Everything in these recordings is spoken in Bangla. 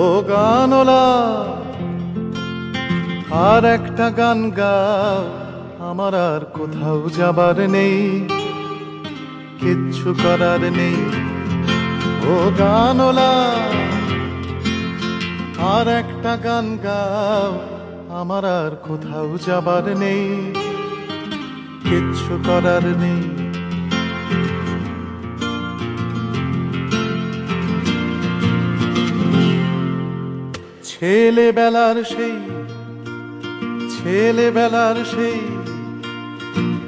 ও গানওয়ালা আর একটা গান গাও, আমার আর কোথাও যাবার নেই, কিচ্ছু করার নেই। ও গানওয়ালা আর একটা গান গাও, আমার আর কোথাও যাবার নেই, কিচ্ছু করার নেই। ছেলেবেলার সেই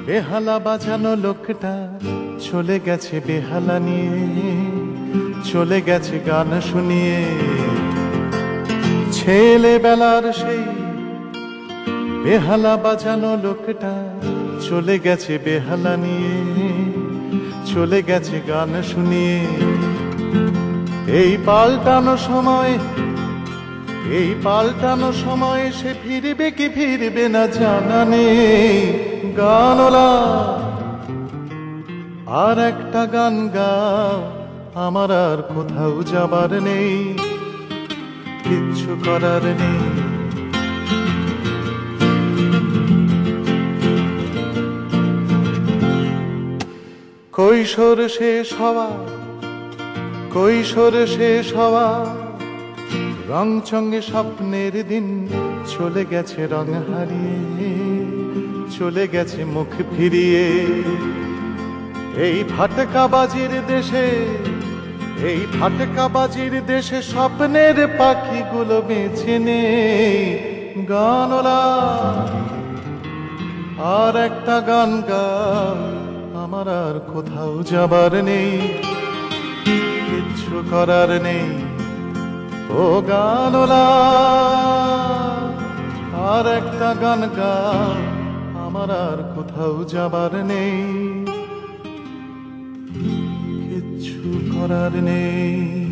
বেহালা বাজানো লোকটা চলে গেছে বেহালা নিয়ে, চলে গেছে গান শুনিয়ে। ছেলেবেলার সেই বেহালা বাজানো লোকটা চলে গেছে বেহালা নিয়ে, চলে গেছে গান শুনিয়ে। এই পাল্টানো সময় সে ফিরবে কি ফিরবে না জানা নেই। গানওয়ালা আর একটা গান গাও, আমার আর কোথাও যাবার নেই, কিচ্ছু করার নেই। কৈশোর শেষ হওয়া রংচঙে স্বপ্নের দিন চলে গেছে রং হারিয়ে, চলে গেছে মুখ ফিরিয়ে। এই ফাটকাবাজির দেশে স্বপ্নের পাখিগুলো বেঁচে নেই। গানওয়ালা আর একটা গান গাও, আমার আর কোথাও যাবার নেই, কিচ্ছু করার নেই। ও গানওয়ালা আর একটা গান গাও, আমার আর কোথাও যাবার নেই, কিচ্ছু করার নেই।